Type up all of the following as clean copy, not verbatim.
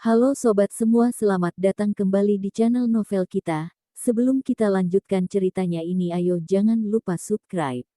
Halo sobat semua, selamat datang kembali di channel novel kita. Sebelum kita lanjutkan ceritanya ini, ayo jangan lupa subscribe,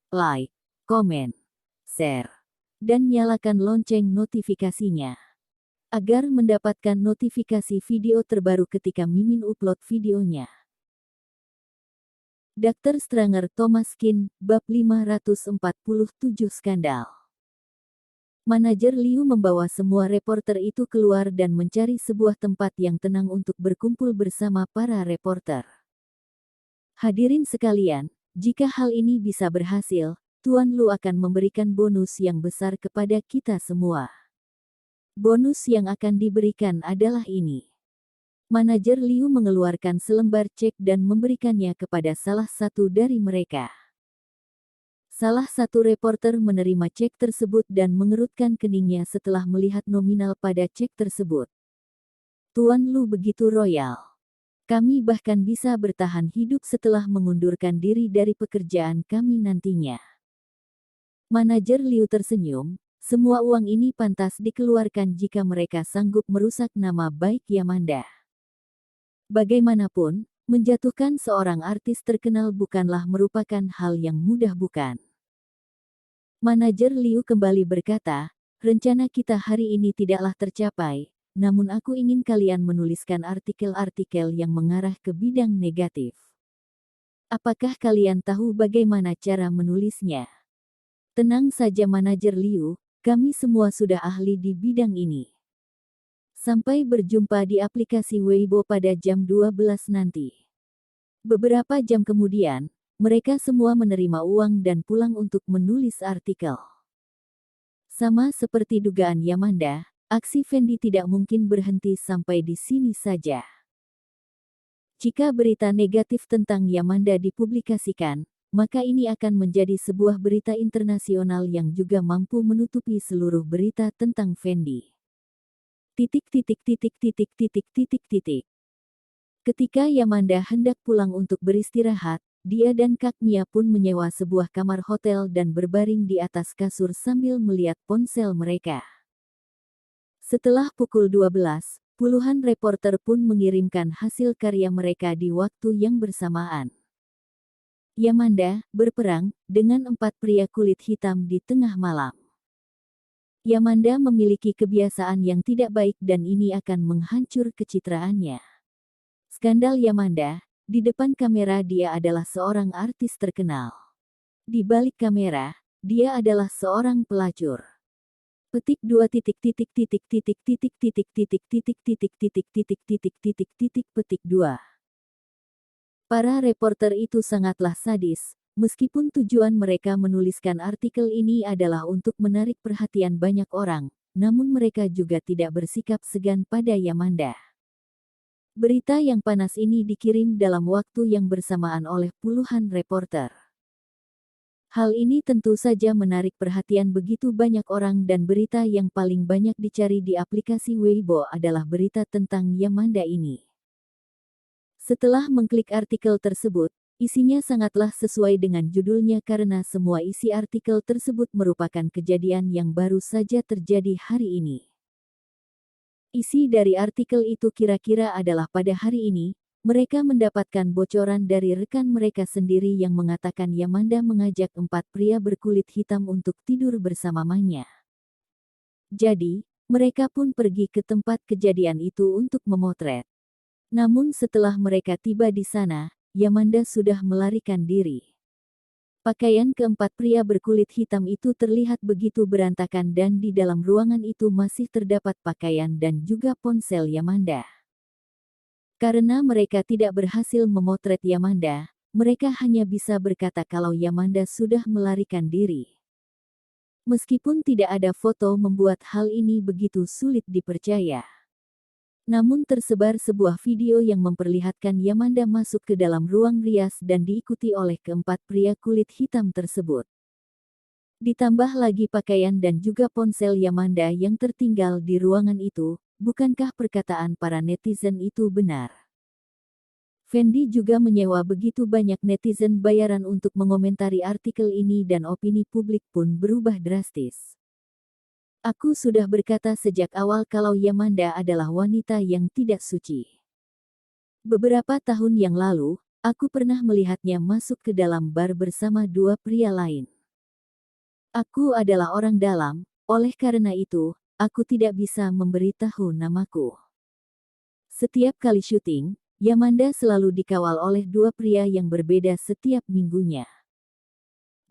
like, komen, share, dan nyalakan lonceng notifikasinya agar mendapatkan notifikasi video terbaru ketika Mimin upload videonya. Dr. Stranger Thomas Kin, Bab 547 Skandal. Manajer Liu membawa semua reporter itu keluar dan mencari sebuah tempat yang tenang untuk berkumpul bersama para reporter. Hadirin sekalian, jika hal ini bisa berhasil, Tuan Lu akan memberikan bonus yang besar kepada kita semua. Bonus yang akan diberikan adalah ini. Manajer Liu mengeluarkan selembar cek dan memberikannya kepada salah satu dari mereka. Salah satu reporter menerima cek tersebut dan mengerutkan keningnya setelah melihat nominal pada cek tersebut. Tuan Lu begitu royal. Kami bahkan bisa bertahan hidup setelah mengundurkan diri dari pekerjaan kami nantinya. Manajer Liu tersenyum, semua uang ini pantas dikeluarkan jika mereka sanggup merusak nama baik Yamanda. Bagaimanapun, menjatuhkan seorang artis terkenal bukanlah merupakan hal yang mudah, bukan? Manajer Liu kembali berkata, rencana kita hari ini tidaklah tercapai, namun aku ingin kalian menuliskan artikel-artikel yang mengarah ke bidang negatif. Apakah kalian tahu bagaimana cara menulisnya? Tenang saja Manajer Liu, kami semua sudah ahli di bidang ini. Sampai berjumpa di aplikasi Weibo pada jam 12 nanti. Beberapa jam kemudian, mereka semua menerima uang dan pulang untuk menulis artikel. Sama seperti dugaan Yamanda, aksi Fendi tidak mungkin berhenti sampai di sini saja. Jika berita negatif tentang Yamanda dipublikasikan, maka ini akan menjadi sebuah berita internasional yang juga mampu menutupi seluruh berita tentang Fendi. Ketika Yamanda hendak pulang untuk beristirahat, dia dan Kak Mia pun menyewa sebuah kamar hotel dan berbaring di atas kasur sambil melihat ponsel mereka. Setelah pukul 12, puluhan reporter pun mengirimkan hasil karya mereka di waktu yang bersamaan. Yamanda berperang dengan 4 pria kulit hitam di tengah malam. Yamanda memiliki kebiasaan yang tidak baik dan ini akan menghancur kecitraannya. Skandal Yamanda, di depan kamera dia adalah seorang artis terkenal. Di balik kamera, dia adalah seorang pelacur. Petik 2 petik 2. Para reporter itu sangatlah sadis. Meskipun tujuan mereka menuliskan artikel ini adalah untuk menarik perhatian banyak orang, namun mereka juga tidak bersikap segan pada Yamanda. Berita yang panas ini dikirim dalam waktu yang bersamaan oleh puluhan reporter. Hal ini tentu saja menarik perhatian begitu banyak orang dan berita yang paling banyak dicari di aplikasi Weibo adalah berita tentang Yamanda ini. Setelah mengklik artikel tersebut, isinya sangatlah sesuai dengan judulnya karena semua isi artikel tersebut merupakan kejadian yang baru saja terjadi hari ini. Isi dari artikel itu kira-kira adalah pada hari ini, mereka mendapatkan bocoran dari rekan mereka sendiri yang mengatakan Yamanda mengajak 4 pria berkulit hitam untuk tidur bersamanya. Jadi, mereka pun pergi ke tempat kejadian itu untuk memotret. Namun setelah mereka tiba di sana, Yamanda sudah melarikan diri. Pakaian keempat pria berkulit hitam itu terlihat begitu berantakan dan di dalam ruangan itu masih terdapat pakaian dan juga ponsel Yamanda. Karena mereka tidak berhasil memotret Yamanda, mereka hanya bisa berkata kalau Yamanda sudah melarikan diri. Meskipun tidak ada foto membuat hal ini begitu sulit dipercaya. Namun tersebar sebuah video yang memperlihatkan Yamanda masuk ke dalam ruang rias dan diikuti oleh keempat pria kulit hitam tersebut. Ditambah lagi pakaian dan juga ponsel Yamanda yang tertinggal di ruangan itu, bukankah perkataan para netizen itu benar? Fendi juga menyewa begitu banyak netizen bayaran untuk mengomentari artikel ini dan opini publik pun berubah drastis. Aku sudah berkata sejak awal kalau Yamanda adalah wanita yang tidak suci. Beberapa tahun yang lalu, aku pernah melihatnya masuk ke dalam bar bersama dua pria lain. Aku adalah orang dalam, oleh karena itu, aku tidak bisa memberitahu namaku. Setiap kali syuting, Yamanda selalu dikawal oleh dua pria yang berbeda setiap minggunya.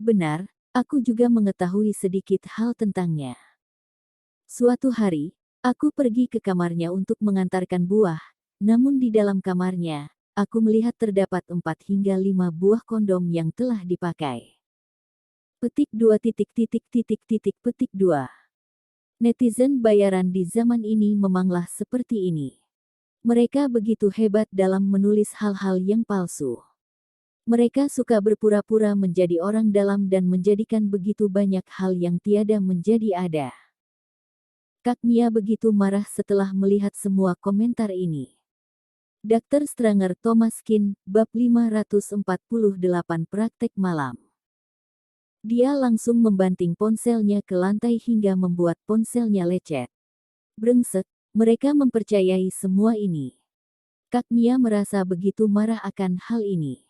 Benar, aku juga mengetahui sedikit hal tentangnya. Suatu hari, aku pergi ke kamarnya untuk mengantarkan buah, namun di dalam kamarnya, aku melihat terdapat 4 hingga 5 buah kondom yang telah dipakai. Petik 2. Netizen bayaran di zaman ini memanglah seperti ini. Mereka begitu hebat dalam menulis hal-hal yang palsu. Mereka suka berpura-pura menjadi orang dalam dan menjadikan begitu banyak hal yang tiada menjadi ada. Kak Mia begitu marah setelah melihat semua komentar ini. Dr. Stranger Thomas Kin, bab 548 praktek malam. Dia langsung membanting ponselnya ke lantai hingga membuat ponselnya lecet. Brengsek, mereka mempercayai semua ini. Kak Mia merasa begitu marah akan hal ini.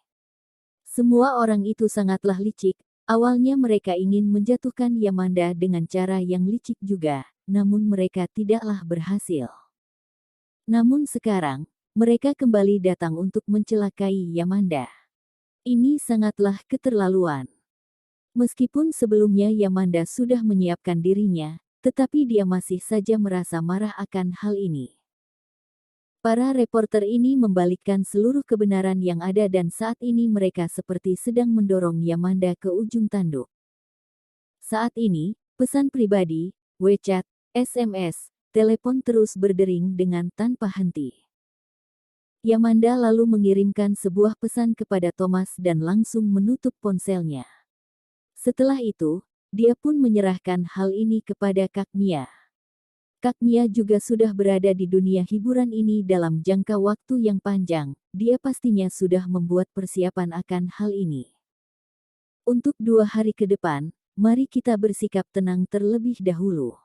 Semua orang itu sangatlah licik. Awalnya mereka ingin menjatuhkan Yamanda dengan cara yang licik juga, namun mereka tidaklah berhasil. Namun sekarang, mereka kembali datang untuk mencelakai Yamanda. Ini sangatlah keterlaluan. Meskipun sebelumnya Yamanda sudah menyiapkan dirinya, tetapi dia masih saja merasa marah akan hal ini. Para reporter ini membalikkan seluruh kebenaran yang ada dan saat ini mereka seperti sedang mendorong Yamanda ke ujung tanduk. Saat ini, pesan pribadi, WeChat, SMS, telepon terus berdering dengan tanpa henti. Yamanda lalu mengirimkan sebuah pesan kepada Thomas dan langsung menutup ponselnya. Setelah itu, dia pun menyerahkan hal ini kepada Kak Mia. Kak Mia juga sudah berada di dunia hiburan ini dalam jangka waktu yang panjang, dia pastinya sudah membuat persiapan akan hal ini. Untuk 2 hari ke depan, mari kita bersikap tenang terlebih dahulu.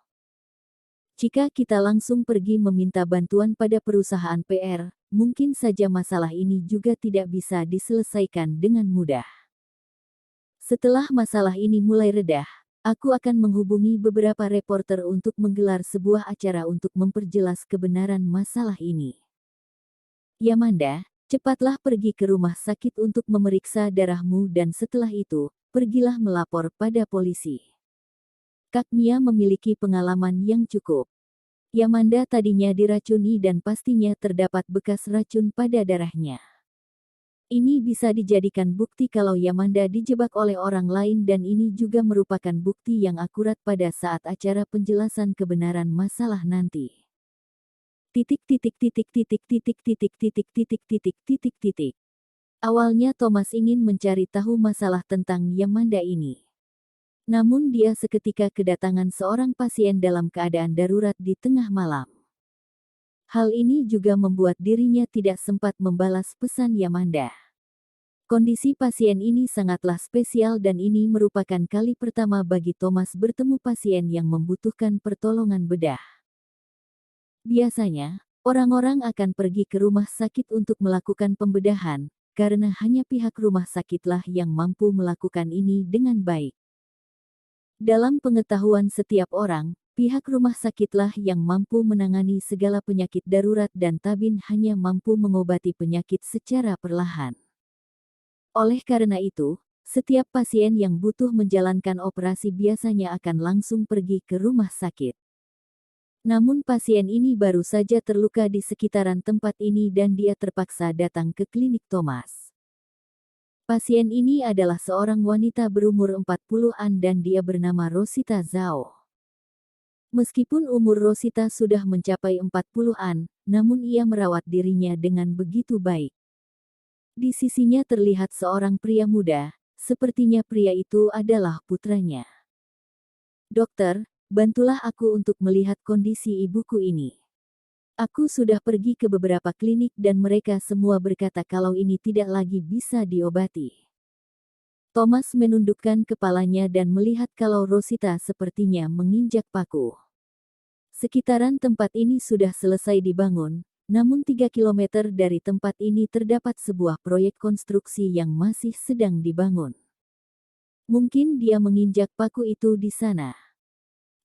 Jika kita langsung pergi meminta bantuan pada perusahaan PR, mungkin saja masalah ini juga tidak bisa diselesaikan dengan mudah. Setelah masalah ini mulai redah, aku akan menghubungi beberapa reporter untuk menggelar sebuah acara untuk memperjelas kebenaran masalah ini. Yamanda, cepatlah pergi ke rumah sakit untuk memeriksa darahmu dan setelah itu, pergilah melapor pada polisi. Kak Mia memiliki pengalaman yang cukup. Yamanda tadinya diracuni dan pastinya terdapat bekas racun pada darahnya. Ini bisa dijadikan bukti kalau Yamanda dijebak oleh orang lain dan ini juga merupakan bukti yang akurat pada saat acara penjelasan kebenaran masalah nanti. Awalnya Thomas ingin mencari tahu masalah tentang Yamanda ini. Namun dia seketika kedatangan seorang pasien dalam keadaan darurat di tengah malam. Hal ini juga membuat dirinya tidak sempat membalas pesan Yamanda. Kondisi pasien ini sangatlah spesial dan ini merupakan kali pertama bagi Thomas bertemu pasien yang membutuhkan pertolongan bedah. Biasanya, orang-orang akan pergi ke rumah sakit untuk melakukan pembedahan, karena hanya pihak rumah sakitlah yang mampu melakukan ini dengan baik. Dalam pengetahuan setiap orang, pihak rumah sakitlah yang mampu menangani segala penyakit darurat dan tabin hanya mampu mengobati penyakit secara perlahan. Oleh karena itu, setiap pasien yang butuh menjalankan operasi biasanya akan langsung pergi ke rumah sakit. Namun pasien ini baru saja terluka di sekitaran tempat ini dan dia terpaksa datang ke klinik Thomas. Pasien ini adalah seorang wanita berumur 40-an dan dia bernama Rosita Zhao. Meskipun umur Rosita sudah mencapai 40-an, namun ia merawat dirinya dengan begitu baik. Di sisinya terlihat seorang pria muda, sepertinya pria itu adalah putranya. Dokter, bantulah aku untuk melihat kondisi ibuku ini. Aku sudah pergi ke beberapa klinik dan mereka semua berkata kalau ini tidak lagi bisa diobati. Thomas menundukkan kepalanya dan melihat kalau Rosita sepertinya menginjak paku. Sekitaran tempat ini sudah selesai dibangun, namun 3 kilometer dari tempat ini terdapat sebuah proyek konstruksi yang masih sedang dibangun. Mungkin dia menginjak paku itu di sana.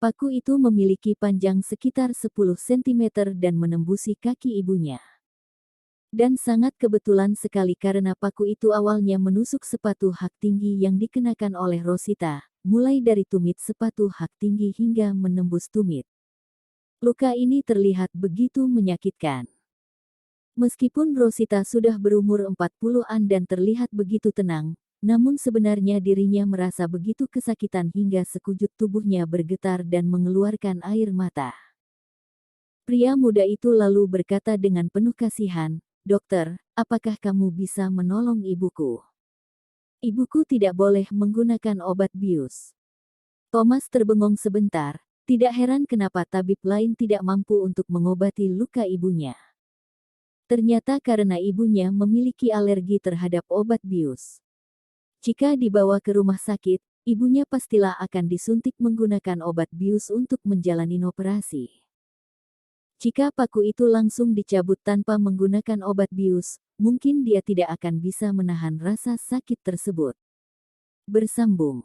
Paku itu memiliki panjang sekitar 10 cm dan menembusi kaki ibunya. Dan sangat kebetulan sekali karena paku itu awalnya menusuk sepatu hak tinggi yang dikenakan oleh Rosita, mulai dari tumit sepatu hak tinggi hingga menembus tumit. Luka ini terlihat begitu menyakitkan. Meskipun Rosita sudah berumur 40-an dan terlihat begitu tenang, namun sebenarnya dirinya merasa begitu kesakitan hingga sekujur tubuhnya bergetar dan mengeluarkan air mata. Pria muda itu lalu berkata dengan penuh kasihan, "Dokter, apakah kamu bisa menolong ibuku? Ibuku tidak boleh menggunakan obat bius." Thomas terbengong sebentar, tidak heran kenapa tabib lain tidak mampu untuk mengobati luka ibunya. Ternyata karena ibunya memiliki alergi terhadap obat bius. Jika dibawa ke rumah sakit, ibunya pastilah akan disuntik menggunakan obat bius untuk menjalani operasi. Jika paku itu langsung dicabut tanpa menggunakan obat bius, mungkin dia tidak akan bisa menahan rasa sakit tersebut. Bersambung.